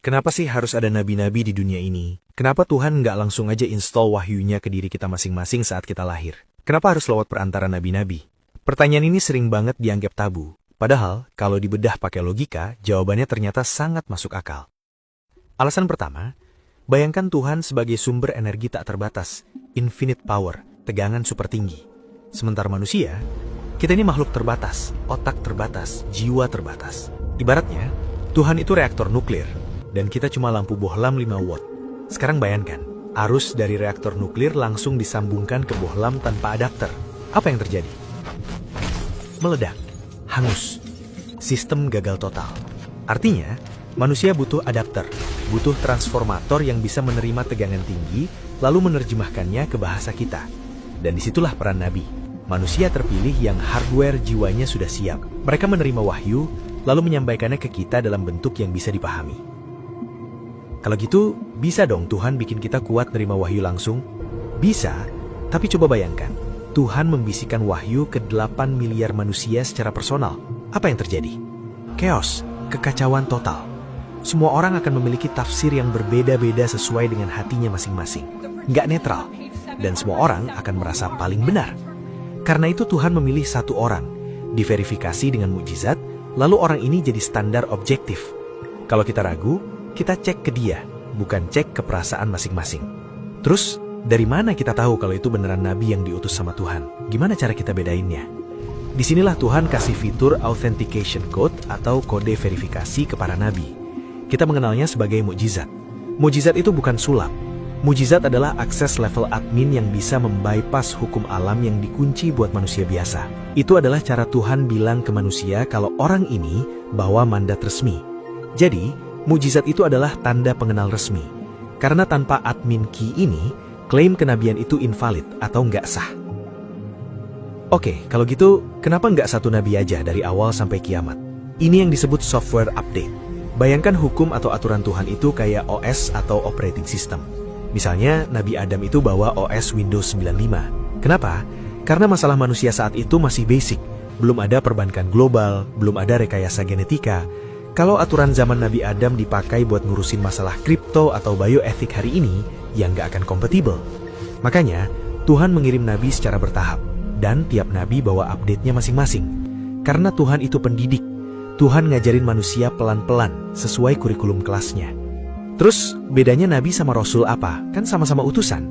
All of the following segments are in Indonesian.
Kenapa sih harus ada nabi-nabi di dunia ini? Kenapa Tuhan nggak langsung aja install wahyunya ke diri kita masing-masing saat kita lahir? Kenapa harus lewat perantara nabi-nabi? Pertanyaan ini sering banget dianggap tabu. Padahal, kalau dibedah pakai logika, jawabannya ternyata sangat masuk akal. Alasan pertama, bayangkan Tuhan sebagai sumber energi tak terbatas, infinite power, tegangan super tinggi. Sementara manusia, kita ini makhluk terbatas, otak terbatas, jiwa terbatas. Ibaratnya, Tuhan itu reaktor nuklir, dan kita cuma lampu bohlam 5 watt. Sekarang bayangkan, arus dari reaktor nuklir langsung disambungkan ke bohlam tanpa adapter. Apa yang terjadi? Meledak, hangus, sistem gagal total. Artinya, manusia butuh adapter, butuh transformator yang bisa menerima tegangan tinggi, lalu menerjemahkannya ke bahasa kita. Dan disitulah peran Nabi. Manusia terpilih yang hardware jiwanya sudah siap. Mereka menerima wahyu, lalu menyampaikannya ke kita dalam bentuk yang bisa dipahami. Kalau gitu, bisa dong Tuhan bikin kita kuat nerima wahyu langsung? Bisa, tapi coba bayangkan, Tuhan membisikkan wahyu ke 8 miliar manusia secara personal. Apa yang terjadi? Chaos, kekacauan total. Semua orang akan memiliki tafsir yang berbeda-beda sesuai dengan hatinya masing-masing. Nggak netral, dan semua orang akan merasa paling benar. Karena itu Tuhan memilih satu orang, diverifikasi dengan mukjizat, lalu orang ini jadi standar objektif. Kalau kita ragu, kita cek ke dia, bukan cek ke perasaan masing-masing. Terus, dari mana kita tahu kalau itu beneran nabi yang diutus sama Tuhan? Gimana cara kita bedainnya? Disinilah Tuhan kasih fitur authentication code atau kode verifikasi ke para nabi. Kita mengenalnya sebagai mukjizat. Mukjizat itu bukan sulap. Mukjizat adalah akses level admin yang bisa membypass hukum alam yang dikunci buat manusia biasa. Itu adalah cara Tuhan bilang ke manusia kalau orang ini bawa mandat resmi. Jadi, mukjizat itu adalah tanda pengenal resmi. Karena tanpa admin key ini, klaim kenabian itu invalid atau nggak sah. Oke, kalau gitu, kenapa nggak satu nabi aja dari awal sampai kiamat? Ini yang disebut software update. Bayangkan hukum atau aturan Tuhan itu kayak OS atau operating system. Misalnya, Nabi Adam itu bawa OS Windows 95. Kenapa? Karena masalah manusia saat itu masih basic. Belum ada perbankan global, belum ada rekayasa genetika. Kalau aturan zaman Nabi Adam dipakai buat ngurusin masalah kripto atau bioetik hari ini, ya nggak akan kompatibel. Makanya, Tuhan mengirim nabi secara bertahap, dan tiap nabi bawa update-nya masing-masing. Karena Tuhan itu pendidik, Tuhan ngajarin manusia pelan-pelan sesuai kurikulum kelasnya. Terus, bedanya nabi sama rasul apa? Kan sama-sama utusan.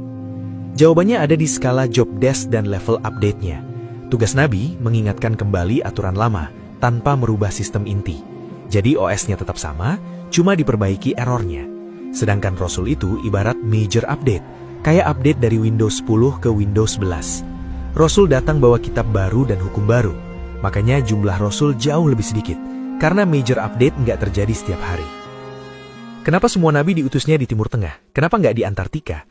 Jawabannya ada di skala job desk dan level update-nya. Tugas nabi mengingatkan kembali aturan lama, tanpa merubah sistem inti. Jadi OS-nya tetap sama, cuma diperbaiki errornya. Sedangkan Rasul itu ibarat major update, kayak update dari Windows 10 ke Windows 11. Rasul datang bawa kitab baru dan hukum baru. Makanya jumlah Rasul jauh lebih sedikit, karena major update nggak terjadi setiap hari. Kenapa semua nabi diutusnya di Timur Tengah? Kenapa nggak di Antartika?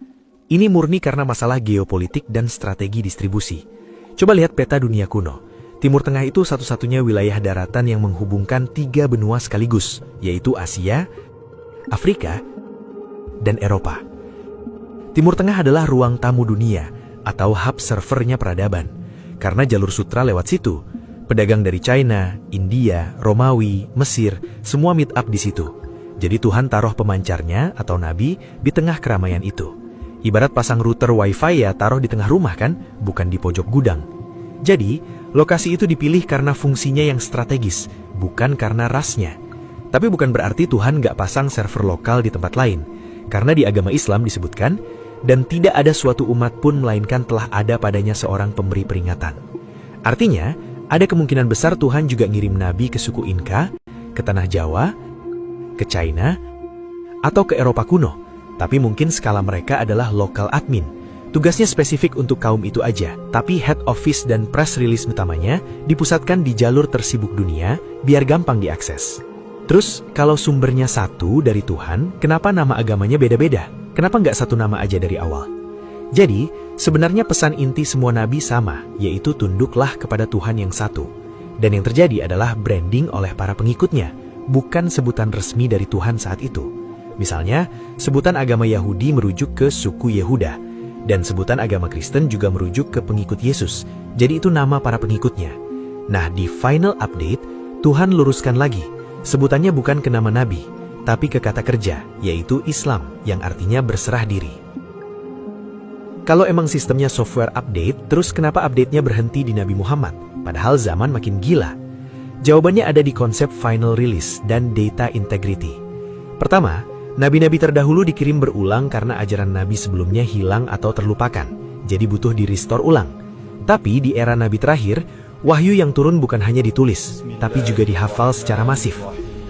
Ini murni karena masalah geopolitik dan strategi distribusi. Coba lihat peta dunia kuno. Timur Tengah itu satu-satunya wilayah daratan yang menghubungkan 3 benua sekaligus, yaitu Asia, Afrika, dan Eropa. Timur Tengah adalah ruang tamu dunia, atau hub servernya peradaban. Karena jalur sutra lewat situ, pedagang dari China, India, Romawi, Mesir, semua meet up di situ. Jadi Tuhan taruh pemancarnya, atau nabi, di tengah keramaian itu. Ibarat pasang router wifi ya taruh di tengah rumah kan, bukan di pojok gudang. Jadi, lokasi itu dipilih karena fungsinya yang strategis, bukan karena rasnya. Tapi bukan berarti Tuhan nggak pasang server lokal di tempat lain. Karena di agama Islam disebutkan, dan tidak ada suatu umat pun melainkan telah ada padanya seorang pemberi peringatan. Artinya, ada kemungkinan besar Tuhan juga ngirim nabi ke suku Inka, ke tanah Jawa, ke China, atau ke Eropa kuno. Tapi mungkin skala mereka adalah local admin. Tugasnya spesifik untuk kaum itu aja, tapi head office dan press release utamanya dipusatkan di jalur tersibuk dunia biar gampang diakses. Terus, kalau sumbernya satu dari Tuhan, kenapa nama agamanya beda-beda? Kenapa nggak satu nama aja dari awal? Jadi, sebenarnya pesan inti semua nabi sama, yaitu tunduklah kepada Tuhan yang satu. Dan yang terjadi adalah branding oleh para pengikutnya, bukan sebutan resmi dari Tuhan saat itu. Misalnya, sebutan agama Yahudi merujuk ke suku Yehuda, dan sebutan agama Kristen juga merujuk ke pengikut Yesus. Jadi itu nama para pengikutnya. Nah, di final update, Tuhan luruskan lagi. Sebutannya bukan ke nama nabi, tapi ke kata kerja, yaitu Islam, yang artinya berserah diri. Kalau emang sistemnya software update, terus kenapa update-nya berhenti di Nabi Muhammad? Padahal zaman makin gila. Jawabannya ada di konsep final release dan data integrity. Pertama, nabi-nabi terdahulu dikirim berulang karena ajaran nabi sebelumnya hilang atau terlupakan, jadi butuh di-restore ulang. Tapi di era nabi terakhir, wahyu yang turun bukan hanya ditulis, tapi juga dihafal secara masif.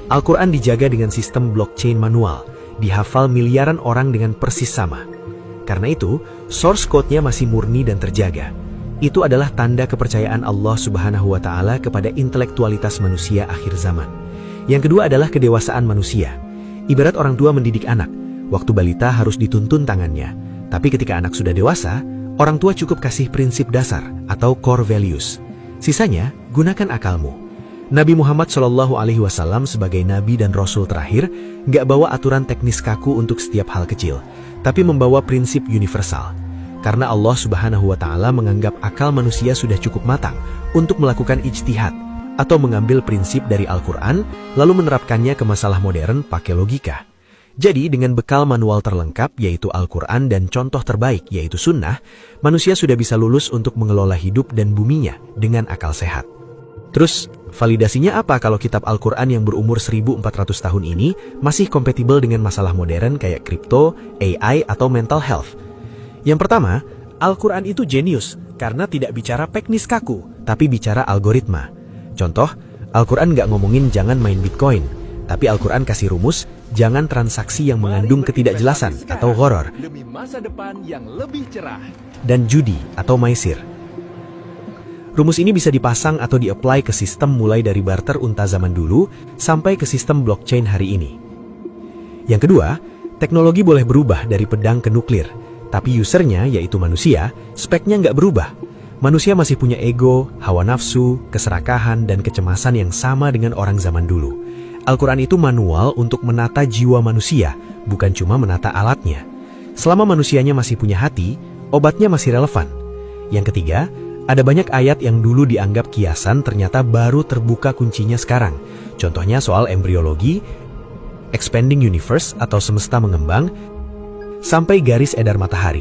Al-Quran dijaga dengan sistem blockchain manual, dihafal miliaran orang dengan persis sama. Karena itu, source code-nya masih murni dan terjaga. Itu adalah tanda kepercayaan Allah Subhanahu wa Ta'ala kepada intelektualitas manusia akhir zaman. Yang kedua adalah kedewasaan manusia. Ibarat orang tua mendidik anak, waktu balita harus dituntun tangannya. Tapi ketika anak sudah dewasa, orang tua cukup kasih prinsip dasar atau core values. Sisanya, gunakan akalmu. Nabi Muhammad SAW sebagai nabi dan rasul terakhir nggak bawa aturan teknis kaku untuk setiap hal kecil, tapi membawa prinsip universal. Karena Allah Subhanahu wa Ta'ala menganggap akal manusia sudah cukup matang untuk melakukan ijtihad atau mengambil prinsip dari Al-Quran lalu menerapkannya ke masalah modern pakai logika. Jadi dengan bekal manual terlengkap yaitu Al-Quran dan contoh terbaik yaitu sunnah, manusia sudah bisa lulus untuk mengelola hidup dan buminya dengan akal sehat. Terus, validasinya apa kalau kitab Al-Quran yang berumur 1400 tahun ini masih kompatibel dengan masalah modern kayak kripto, AI, atau mental health? Yang pertama, Al-Quran itu jenius karena tidak bicara teknis kaku, tapi bicara algoritma. Contoh, Al-Quran nggak ngomongin jangan main Bitcoin, tapi Al-Quran kasih rumus, jangan transaksi yang mengandung ketidakjelasan atau horor, demi masa depan yang lebih cerah, dan judi atau maisir. Rumus ini bisa dipasang atau di-apply ke sistem mulai dari barter unta zaman dulu sampai ke sistem blockchain hari ini. Yang kedua, teknologi boleh berubah dari pedang ke nuklir, tapi usernya, yaitu manusia, speknya nggak berubah. Manusia masih punya ego, hawa nafsu, keserakahan, dan kecemasan yang sama dengan orang zaman dulu. Al-Quran itu manual untuk menata jiwa manusia, bukan cuma menata alatnya. Selama manusianya masih punya hati, obatnya masih relevan. Yang ketiga, ada banyak ayat yang dulu dianggap kiasan ternyata baru terbuka kuncinya sekarang. Contohnya soal embriologi, expanding universe atau semesta mengembang, sampai garis edar matahari.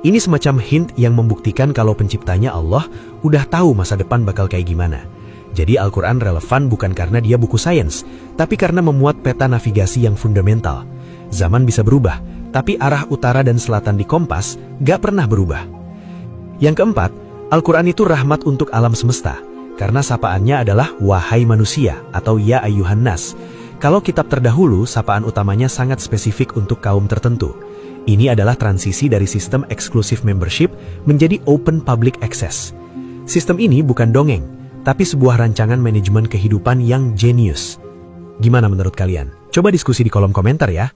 Ini semacam hint yang membuktikan kalau penciptanya Allah udah tahu masa depan bakal kayak gimana. Jadi Al-Quran relevan bukan karena dia buku sains, tapi karena memuat peta navigasi yang fundamental. Zaman bisa berubah, tapi arah utara dan selatan di kompas gak pernah berubah. Yang keempat, Al-Quran itu rahmat untuk alam semesta, karena sapaannya adalah wahai manusia atau ya ayyuhan nas. Kalau kitab terdahulu, sapaan utamanya sangat spesifik untuk kaum tertentu. Ini adalah transisi dari sistem exclusive membership menjadi open public access. Sistem ini bukan dongeng, tapi sebuah rancangan manajemen kehidupan yang jenius. Gimana menurut kalian? Coba diskusi di kolom komentar ya.